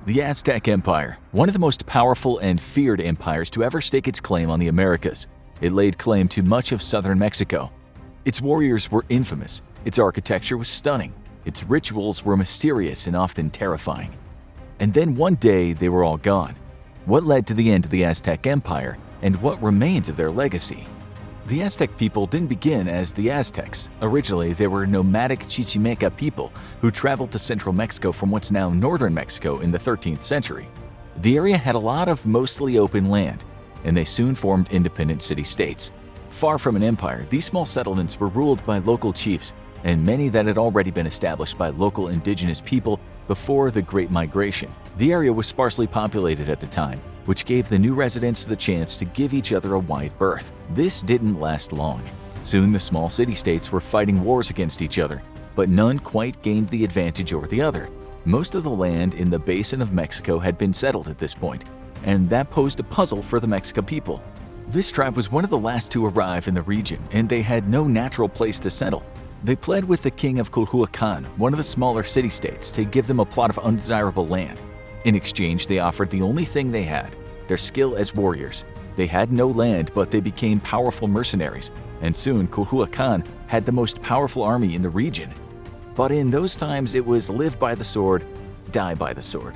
The Aztec Empire, one of the most powerful and feared empires to ever stake its claim on the Americas. It laid claim to much of southern Mexico. Its warriors were infamous, its architecture was stunning, its rituals were mysterious and often terrifying. And then one day they were all gone. What led to the end of the Aztec Empire, and what remains of their legacy? The Aztec people didn't begin as the Aztecs. Originally, they were nomadic Chichimeca people who traveled to central Mexico from what's now northern Mexico in the 13th century. The area had a lot of mostly open land, and they soon formed independent city-states. Far from an empire, these small settlements were ruled by local chiefs, and many that had already been established by local indigenous people before the Great Migration. The area was sparsely populated at the time, which gave the new residents the chance to give each other a wide berth. This didn't last long. Soon the small city-states were fighting wars against each other, but none quite gained the advantage over the other. Most of the land in the basin of Mexico had been settled at this point, and that posed a puzzle for the Mexica people. This tribe was one of the last to arrive in the region, and they had no natural place to settle. They pled with the king of Culhuacan, one of the smaller city-states, to give them a plot of undesirable land. In exchange, they offered the only thing they had, their skill as warriors. They had no land, but they became powerful mercenaries, and soon Culhuacan had the most powerful army in the region. But in those times, it was live by the sword, die by the sword.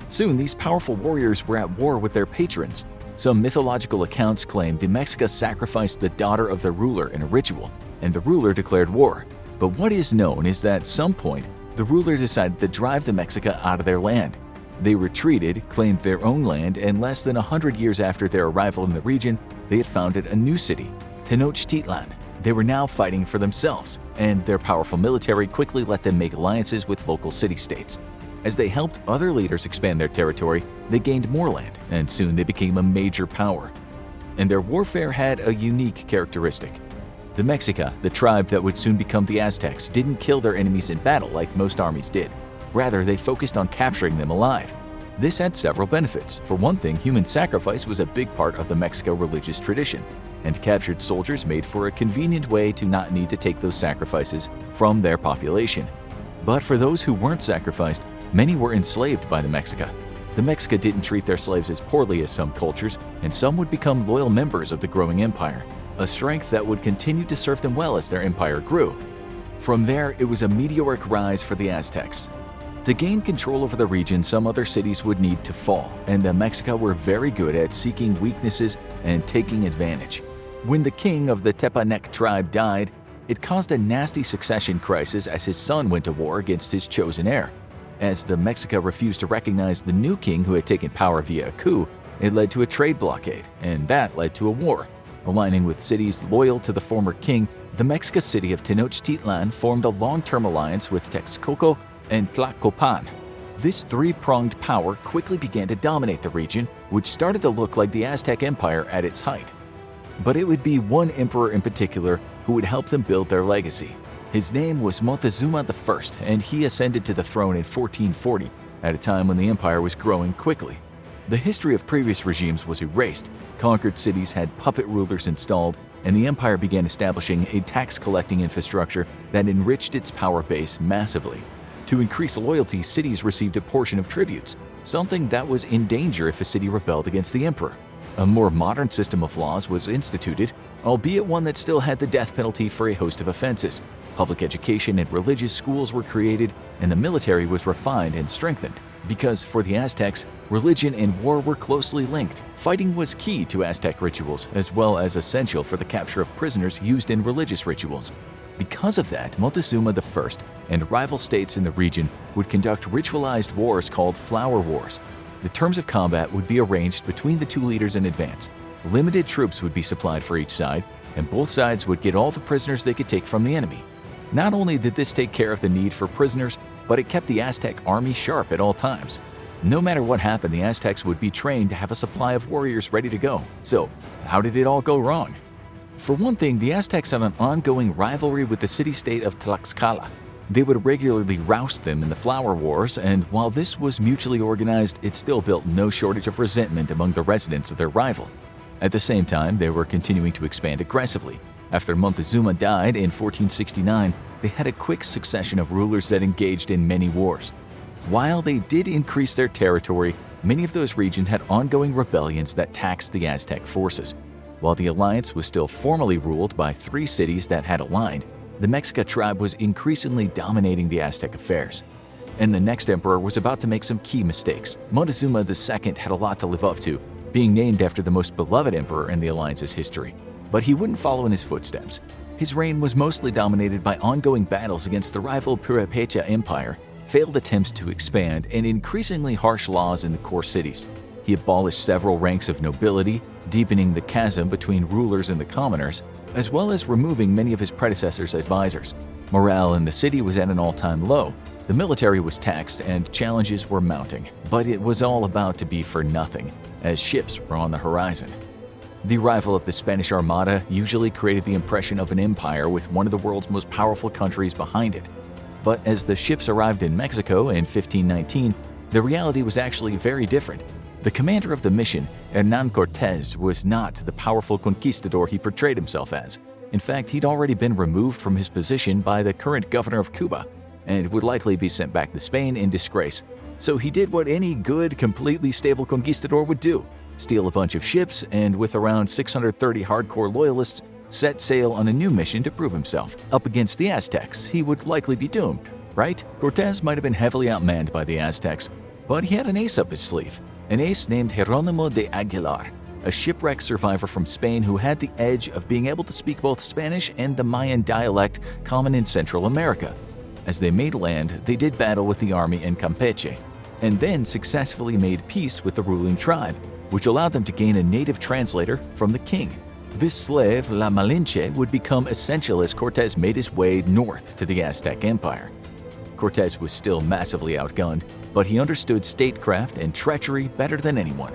Soon, these powerful warriors were at war with their patrons. Some mythological accounts claim the Mexica sacrificed the daughter of the ruler in a ritual, and the ruler declared war. But what is known is that at some point, the ruler decided to drive the Mexica out of their land. They retreated, claimed their own land, and less than 100 years after their arrival in the region, they had founded a new city, Tenochtitlan. They were now fighting for themselves, and their powerful military quickly let them make alliances with local city-states. As they helped other leaders expand their territory, they gained more land, and soon they became a major power. And their warfare had a unique characteristic. The Mexica, the tribe that would soon become the Aztecs, didn't kill their enemies in battle like most armies did. Rather, they focused on capturing them alive. This had several benefits. For one thing, human sacrifice was a big part of the Mexica religious tradition, and captured soldiers made for a convenient way to not need to take those sacrifices from their population. But for those who weren't sacrificed, many were enslaved by the Mexica. The Mexica didn't treat their slaves as poorly as some cultures, and some would become loyal members of the growing empire, a strength that would continue to serve them well as their empire grew. From there, it was a meteoric rise for the Aztecs. To gain control over the region, some other cities would need to fall, and the Mexica were very good at seeking weaknesses and taking advantage. When the king of the Tepanec tribe died, it caused a nasty succession crisis as his son went to war against his chosen heir. As the Mexica refused to recognize the new king who had taken power via a coup, it led to a trade blockade, and that led to a war. Aligning with cities loyal to the former king, the Mexica city of Tenochtitlan formed a long-term alliance with Texcoco and Tlacopan. This three-pronged power quickly began to dominate the region, which started to look like the Aztec Empire at its height. But it would be one emperor in particular who would help them build their legacy. His name was Montezuma I, and he ascended to the throne in 1440, at a time when the empire was growing quickly. The history of previous regimes was erased, conquered cities had puppet rulers installed, and the empire began establishing a tax-collecting infrastructure that enriched its power base massively. To increase loyalty, cities received a portion of tributes, something that was in danger if a city rebelled against the emperor. A more modern system of laws was instituted, albeit one that still had the death penalty for a host of offenses. Public education and religious schools were created, and the military was refined and strengthened. Because for the Aztecs, religion and war were closely linked. Fighting was key to Aztec rituals, as well as essential for the capture of prisoners used in religious rituals. Because of that, Montezuma I and rival states in the region would conduct ritualized wars called flower wars. The terms of combat would be arranged between the two leaders in advance. Limited troops would be supplied for each side, and both sides would get all the prisoners they could take from the enemy. Not only did this take care of the need for prisoners, but it kept the Aztec army sharp at all times. No matter what happened, the Aztecs would be trained to have a supply of warriors ready to go. So, how did it all go wrong? For one thing, the Aztecs had an ongoing rivalry with the city-state of Tlaxcala. They would regularly roust them in the flower wars, and while this was mutually organized, it still built no shortage of resentment among the residents of their rival. At the same time, they were continuing to expand aggressively. After Montezuma died in 1469, they had a quick succession of rulers that engaged in many wars. While they did increase their territory, many of those regions had ongoing rebellions that taxed the Aztec forces. While the alliance was still formally ruled by 3 cities that had aligned, the Mexica tribe was increasingly dominating the Aztec affairs. And the next emperor was about to make some key mistakes. Montezuma II had a lot to live up to, being named after the most beloved emperor in the alliance's history. But he wouldn't follow in his footsteps. His reign was mostly dominated by ongoing battles against the rival Purepecha Empire, failed attempts to expand, and increasingly harsh laws in the core cities. He abolished several ranks of nobility, deepening the chasm between rulers and the commoners, as well as removing many of his predecessors' advisors. Morale in the city was at an all-time low. The military was taxed and challenges were mounting, but it was all about to be for nothing, as ships were on the horizon. The arrival of the Spanish Armada usually created the impression of an empire with one of the world's most powerful countries behind it. But as the ships arrived in Mexico in 1519, the reality was actually very different. The commander of the mission, Hernán Cortés, was not the powerful conquistador he portrayed himself as. In fact, he'd already been removed from his position by the current governor of Cuba and would likely be sent back to Spain in disgrace. So he did what any good, completely stable conquistador would do: steal a bunch of ships and, with around 630 hardcore loyalists, set sail on a new mission to prove himself. Up against the Aztecs, he would likely be doomed, right? Cortés might have been heavily outmanned by the Aztecs, but he had an ace up his sleeve. An ace named Jerónimo de Aguilar, a shipwreck survivor from Spain who had the edge of being able to speak both Spanish and the Mayan dialect common in Central America. As they made land, they did battle with the army in Campeche, and then successfully made peace with the ruling tribe, which allowed them to gain a native translator from the king. This slave, La Malinche, would become essential as Cortés made his way north to the Aztec Empire. Cortés was still massively outgunned, but he understood statecraft and treachery better than anyone.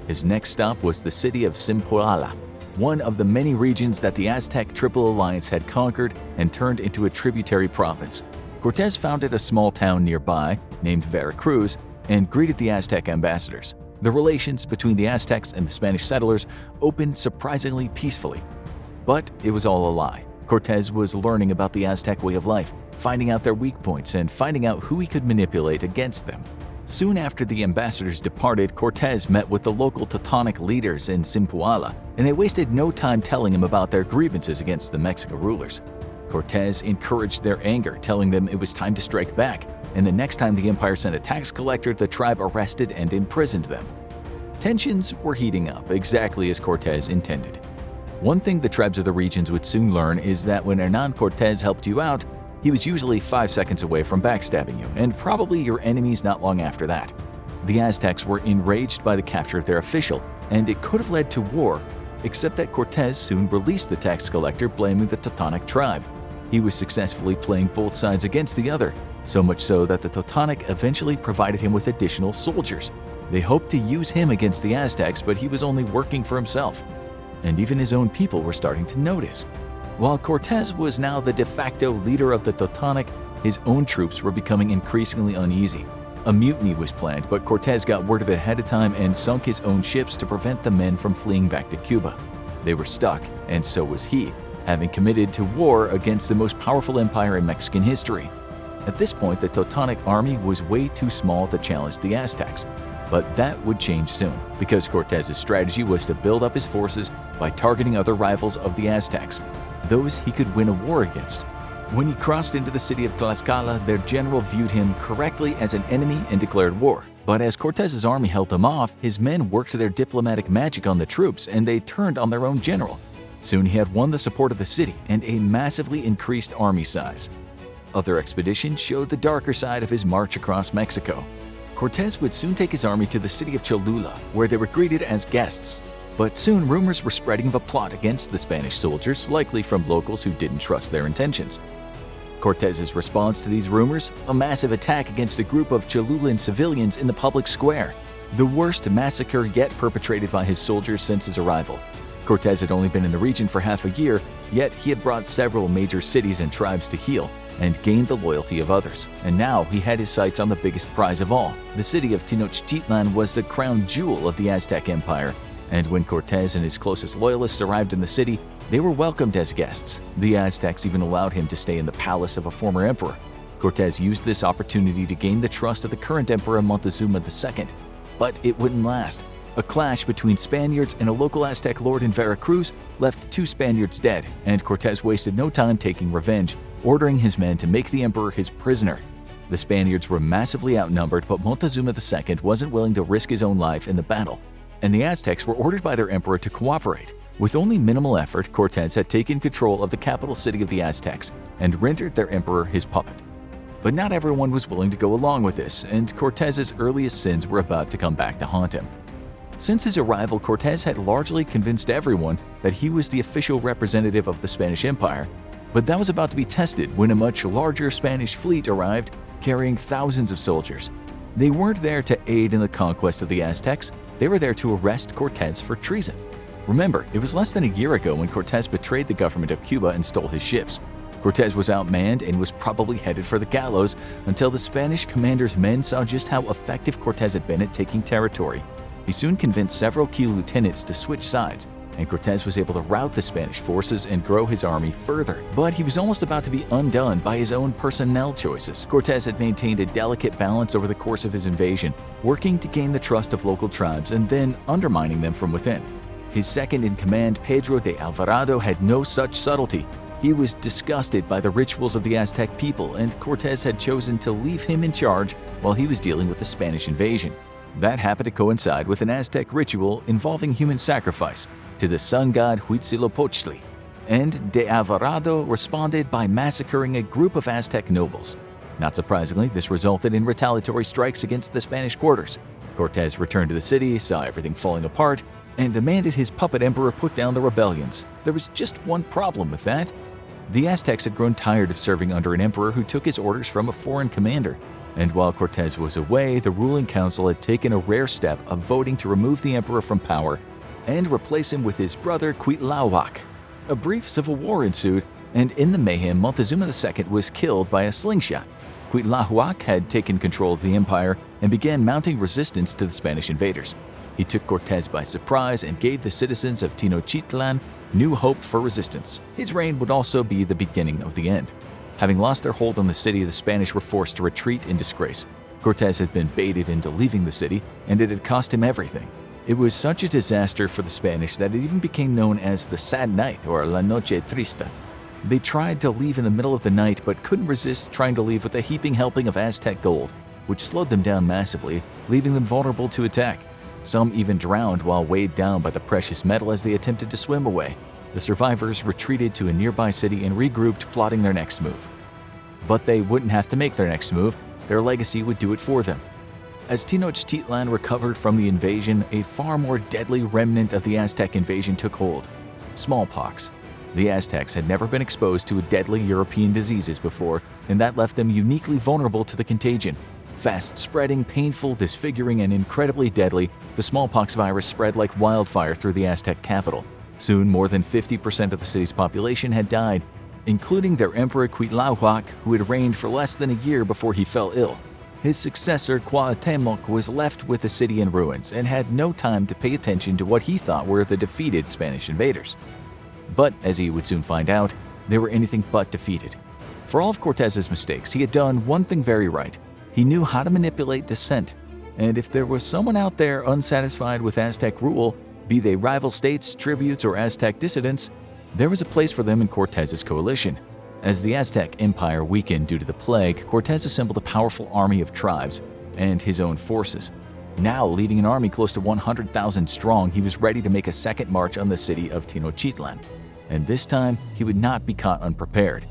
His next stop was the city of Zempoala, one of the many regions that the Aztec Triple Alliance had conquered and turned into a tributary province. Cortés founded a small town nearby, named Veracruz, and greeted the Aztec ambassadors. The relations between the Aztecs and the Spanish settlers opened surprisingly peacefully. But it was all a lie. Cortés was learning about the Aztec way of life, finding out their weak points, and finding out who he could manipulate against them. Soon after the ambassadors departed, Cortés met with the local Teutonic leaders in Zempoala, and they wasted no time telling him about their grievances against the Mexican rulers. Cortés encouraged their anger, telling them it was time to strike back, and the next time the empire sent a tax collector, the tribe arrested and imprisoned them. Tensions were heating up, exactly as Cortés intended. One thing the tribes of the regions would soon learn is that when Hernán Cortés helped you out, he was usually 5 seconds away from backstabbing you, and probably your enemies not long after that. The Aztecs were enraged by the capture of their official, and it could have led to war, except that Cortés soon released the tax collector, blaming the Teutonic tribe. He was successfully playing both sides against the other, so much so that the Teutonic eventually provided him with additional soldiers. They hoped to use him against the Aztecs, but he was only working for himself. And even his own people were starting to notice. While Cortés was now the de facto leader of the Teutonic, his own troops were becoming increasingly uneasy. A mutiny was planned, but Cortés got word of it ahead of time and sunk his own ships to prevent the men from fleeing back to Cuba. They were stuck, and so was he, having committed to war against the most powerful empire in Mexican history. At this point, the Teutonic army was way too small to challenge the Aztecs. But that would change soon, because Cortés' strategy was to build up his forces by targeting other rivals of the Aztecs, those he could win a war against. When he crossed into the city of Tlaxcala, their general viewed him correctly as an enemy and declared war. But as Cortés' army held them off, his men worked their diplomatic magic on the troops, and they turned on their own general. Soon he had won the support of the city and a massively increased army size. Other expeditions showed the darker side of his march across Mexico. Cortés would soon take his army to the city of Cholula, where they were greeted as guests. But soon rumors were spreading of a plot against the Spanish soldiers, likely from locals who didn't trust their intentions. Cortés' response to these rumors? A massive attack against a group of Cholulan civilians in the public square. The worst massacre yet perpetrated by his soldiers since his arrival. Cortés had only been in the region for half a year, yet he had brought several major cities and tribes to heel and gained the loyalty of others. And now he had his sights on the biggest prize of all. The city of Tenochtitlan was the crown jewel of the Aztec Empire, and when Cortés and his closest loyalists arrived in the city, they were welcomed as guests. The Aztecs even allowed him to stay in the palace of a former emperor. Cortez used this opportunity to gain the trust of the current Emperor Montezuma II. But it wouldn't last. A clash between Spaniards and a local Aztec lord in Veracruz left 2 Spaniards dead, and Cortez wasted no time taking revenge, ordering his men to make the emperor his prisoner. The Spaniards were massively outnumbered, but Montezuma II wasn't willing to risk his own life in the battle, and the Aztecs were ordered by their emperor to cooperate. With only minimal effort, Cortez had taken control of the capital city of the Aztecs and rendered their emperor his puppet. But not everyone was willing to go along with this, and Cortez's earliest sins were about to come back to haunt him. Since his arrival, Cortez had largely convinced everyone that he was the official representative of the Spanish Empire, but that was about to be tested when a much larger Spanish fleet arrived, carrying thousands of soldiers. They weren't there to aid in the conquest of the Aztecs, they were there to arrest Cortez for treason. Remember, it was less than a year ago when Cortez betrayed the government of Cuba and stole his ships. Cortez was outmanned and was probably headed for the gallows until the Spanish commander's men saw just how effective Cortez had been at taking territory. He soon convinced several key lieutenants to switch sides, and Cortez was able to rout the Spanish forces and grow his army further. But he was almost about to be undone by his own personnel choices. Cortez had maintained a delicate balance over the course of his invasion, working to gain the trust of local tribes and then undermining them from within. His second-in-command, Pedro de Alvarado, had no such subtlety. He was disgusted by the rituals of the Aztec people, and Cortez had chosen to leave him in charge while he was dealing with the Spanish invasion. That happened to coincide with an Aztec ritual involving human sacrifice to the sun god Huitzilopochtli, and de Alvarado responded by massacring a group of Aztec nobles. Not surprisingly, this resulted in retaliatory strikes against the Spanish quarters. Cortez returned to the city, saw everything falling apart, and demanded his puppet emperor put down the rebellions. There was just one problem with that. The Aztecs had grown tired of serving under an emperor who took his orders from a foreign commander. And while Cortez was away, the ruling council had taken a rare step of voting to remove the emperor from power and replace him with his brother Cuitlahuac. A brief civil war ensued, and in the mayhem, Montezuma II was killed by a slingshot. Cuitlahuac had taken control of the empire and began mounting resistance to the Spanish invaders. He took Cortez by surprise and gave the citizens of Tenochtitlan new hope for resistance. His reign would also be the beginning of the end. Having lost their hold on the city, the Spanish were forced to retreat in disgrace. Cortez had been baited into leaving the city, and it had cost him everything. It was such a disaster for the Spanish that it even became known as the Sad Night, or La Noche Triste. They tried to leave in the middle of the night, but couldn't resist trying to leave with a heaping helping of Aztec gold, which slowed them down massively, leaving them vulnerable to attack. Some even drowned while weighed down by the precious metal as they attempted to swim away. The survivors retreated to a nearby city and regrouped, plotting their next move. But they wouldn't have to make their next move, their legacy would do it for them. As Tenochtitlan recovered from the invasion, a far more deadly remnant of the Aztec invasion took hold: smallpox. The Aztecs had never been exposed to deadly European diseases before, and that left them uniquely vulnerable to the contagion. Fast-spreading, painful, disfiguring, and incredibly deadly, the smallpox virus spread like wildfire through the Aztec capital. Soon, more than 50% of the city's population had died, including their emperor Cuitlahuac, who had reigned for less than a year before he fell ill. His successor Cuauhtémoc was left with the city in ruins and had no time to pay attention to what he thought were the defeated Spanish invaders. But, as he would soon find out, they were anything but defeated. For all of Cortez's mistakes, he had done one thing very right. He knew how to manipulate dissent, and if there was someone out there unsatisfied with Aztec rule, be they rival states, tributes, or Aztec dissidents, there was a place for them in Cortez's coalition. As the Aztec Empire weakened due to the plague, Cortez assembled a powerful army of tribes and his own forces. Now, leading an army close to 100,000 strong, he was ready to make a second march on the city of Tenochtitlan. And this time, he would not be caught unprepared.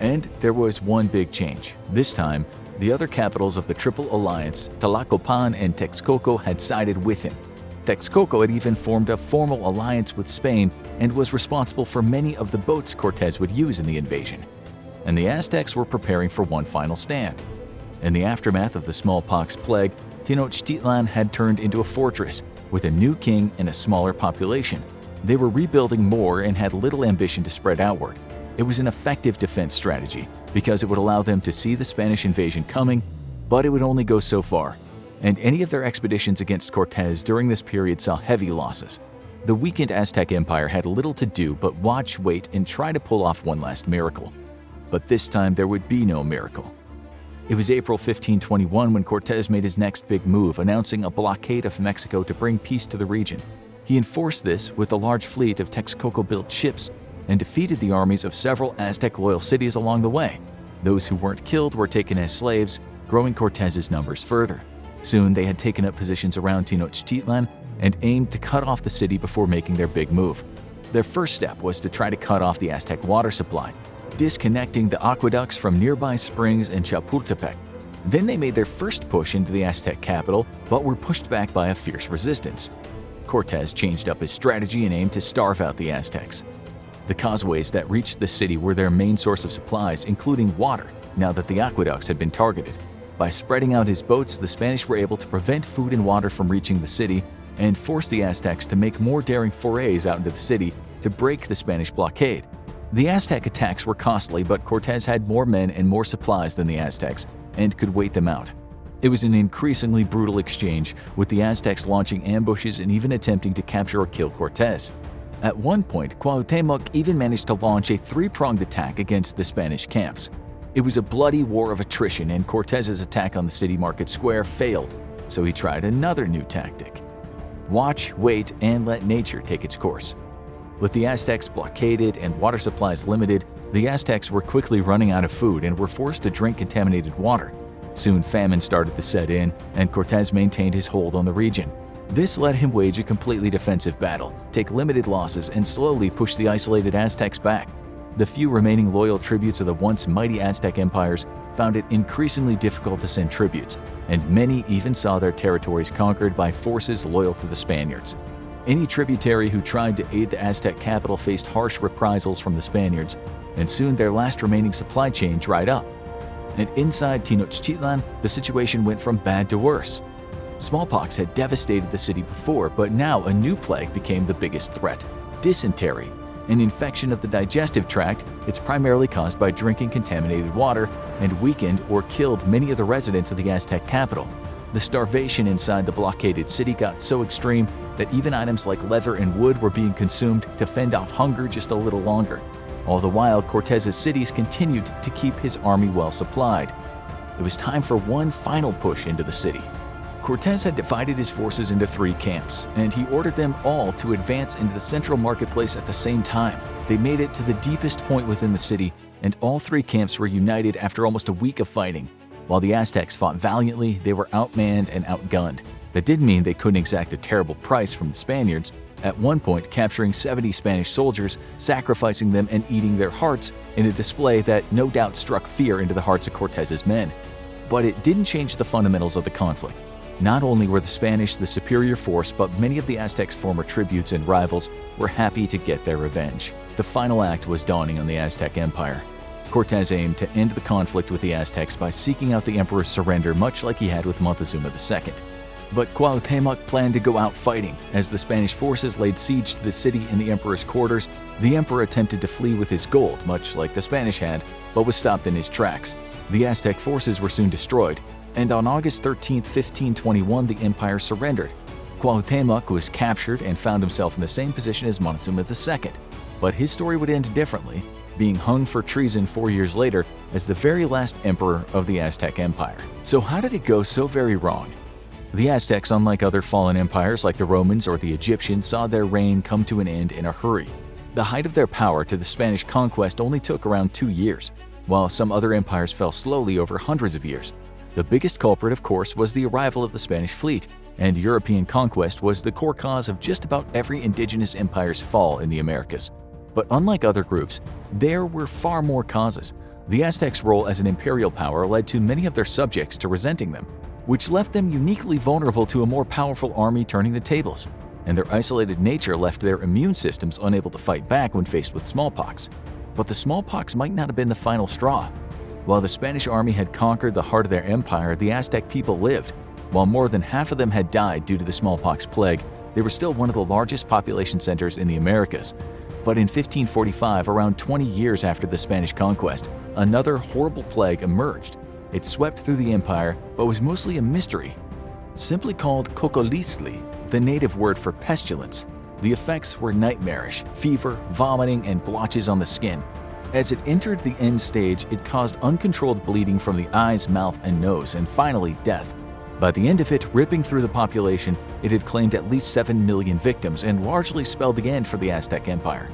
And there was one big change. This time, the other capitals of the Triple Alliance, Tlacopan and Texcoco, had sided with him. Texcoco had even formed a formal alliance with Spain and was responsible for many of the boats Cortez would use in the invasion. And the Aztecs were preparing for one final stand. In the aftermath of the smallpox plague, Tenochtitlan had turned into a fortress with a new king and a smaller population. They were rebuilding more and had little ambition to spread outward. It was an effective defense strategy because it would allow them to see the Spanish invasion coming, but it would only go so far. And any of their expeditions against Cortez during this period saw heavy losses. The weakened Aztec Empire had little to do but watch, wait, and try to pull off one last miracle. But this time there would be no miracle. It was April 1521 when Cortés made his next big move, announcing a blockade of Mexico to bring peace to the region. He enforced this with a large fleet of Texcoco-built ships and defeated the armies of several Aztec loyal cities along the way. Those who weren't killed were taken as slaves, growing Cortés's numbers further. Soon they had taken up positions around Tenochtitlan and aimed to cut off the city before making their big move. Their first step was to try to cut off the Aztec water supply, disconnecting the aqueducts from nearby springs in Chapultepec. Then they made their first push into the Aztec capital, but were pushed back by a fierce resistance. Cortés changed up his strategy and aimed to starve out the Aztecs. The causeways that reached the city were their main source of supplies, including water, now that the aqueducts had been targeted. By spreading out his boats, the Spanish were able to prevent food and water from reaching the city and force the Aztecs to make more daring forays out into the city to break the Spanish blockade. The Aztec attacks were costly, but Cortés had more men and more supplies than the Aztecs and could wait them out. It was an increasingly brutal exchange, with the Aztecs launching ambushes and even attempting to capture or kill Cortés. At one point, Cuauhtémoc even managed to launch a three-pronged attack against the Spanish camps. It was a bloody war of attrition, and Cortés's attack on the city market square failed, so he tried another new tactic. Watch, wait, and let nature take its course. With the Aztecs blockaded and water supplies limited, the Aztecs were quickly running out of food and were forced to drink contaminated water. Soon famine started to set in, and Cortés maintained his hold on the region. This let him wage a completely defensive battle, take limited losses, and slowly push the isolated Aztecs back. The few remaining loyal tributes of the once mighty Aztec empires found it increasingly difficult to send tributes, and many even saw their territories conquered by forces loyal to the Spaniards. Any tributary who tried to aid the Aztec capital faced harsh reprisals from the Spaniards, and soon their last remaining supply chain dried up. And inside Tenochtitlan, the situation went from bad to worse. Smallpox had devastated the city before, but now a new plague became the biggest threat: dysentery, an infection of the digestive tract. It's primarily caused by drinking contaminated water and weakened or killed many of the residents of the Aztec capital. The starvation inside the blockaded city got so extreme that even items like leather and wood were being consumed to fend off hunger just a little longer. All the while, Cortés's cities continued to keep his army well supplied. It was time for one final push into the city. Cortés had divided his forces into three camps, and he ordered them all to advance into the central marketplace at the same time. They made it to the deepest point within the city, and all three camps were united after almost a week of fighting. While the Aztecs fought valiantly, they were outmanned and outgunned. That didn't mean they couldn't exact a terrible price from the Spaniards, at one point capturing 70 Spanish soldiers, sacrificing them and eating their hearts in a display that no doubt struck fear into the hearts of Cortés's men. But it didn't change the fundamentals of the conflict. Not only were the Spanish the superior force, but many of the Aztecs' former tributes and rivals were happy to get their revenge. The final act was dawning on the Aztec Empire. Cortés aimed to end the conflict with the Aztecs by seeking out the emperor's surrender, much like he had with Montezuma II. But Cuauhtémoc planned to go out fighting. As the Spanish forces laid siege to the city in the emperor's quarters, the emperor attempted to flee with his gold, much like the Spanish had, but was stopped in his tracks. The Aztec forces were soon destroyed, and on August 13, 1521, the empire surrendered. Cuauhtémoc was captured and found himself in the same position as Montezuma II, but his story would end differently, being hung for treason 4 years later as the very last emperor of the Aztec Empire. So how did it go so very wrong? The Aztecs, unlike other fallen empires like the Romans or the Egyptians, saw their reign come to an end in a hurry. The height of their power to the Spanish conquest only took around 2 years, while some other empires fell slowly over hundreds of years. The biggest culprit, of course, was the arrival of the Spanish fleet, and European conquest was the core cause of just about every indigenous empire's fall in the Americas. But unlike other groups, there were far more causes. The Aztecs' role as an imperial power led to many of their subjects to resenting them, which left them uniquely vulnerable to a more powerful army turning the tables, and their isolated nature left their immune systems unable to fight back when faced with smallpox. But the smallpox might not have been the final straw. While the Spanish army had conquered the heart of their empire, the Aztec people lived. While more than half of them had died due to the smallpox plague, they were still one of the largest population centers in the Americas. But in 1545, around 20 years after the Spanish conquest, another horrible plague emerged. It swept through the empire, but was mostly a mystery. Simply called cocoliztli, the native word for pestilence, the effects were nightmarish: fever, vomiting, and blotches on the skin. As it entered the end stage, it caused uncontrolled bleeding from the eyes, mouth, and nose, and finally death. By the end of it, ripping through the population, it had claimed at least 7 million victims and largely spelled the end for the Aztec Empire.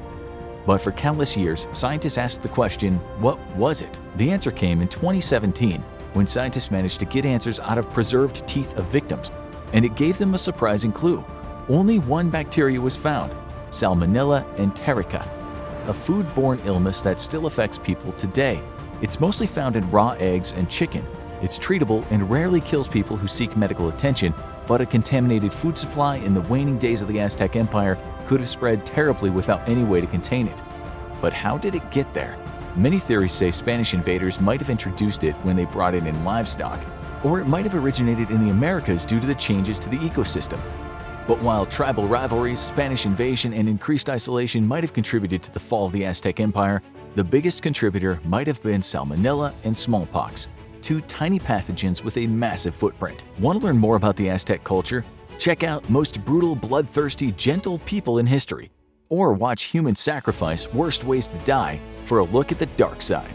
But for countless years, scientists asked the question, what was it? The answer came in 2017, when scientists managed to get answers out of preserved teeth of victims, and it gave them a surprising clue. Only one bacteria was found, Salmonella enterica, a food-borne illness that still affects people today. It's mostly found in raw eggs and chicken. It's treatable and rarely kills people who seek medical attention, but a contaminated food supply in the waning days of the Aztec Empire could have spread terribly without any way to contain it. But how did it get there? Many theories say Spanish invaders might have introduced it when they brought it in livestock, or it might have originated in the Americas due to the changes to the ecosystem. But while tribal rivalries, Spanish invasion, and increased isolation might have contributed to the fall of the Aztec Empire, the biggest contributor might have been Salmonella and smallpox, two tiny pathogens with a massive footprint. Want to learn more about the Aztec culture? Check out Most Brutal, Bloodthirsty, Gentle People in History, or watch Human Sacrifice, Worst Ways to Die for a look at the dark side.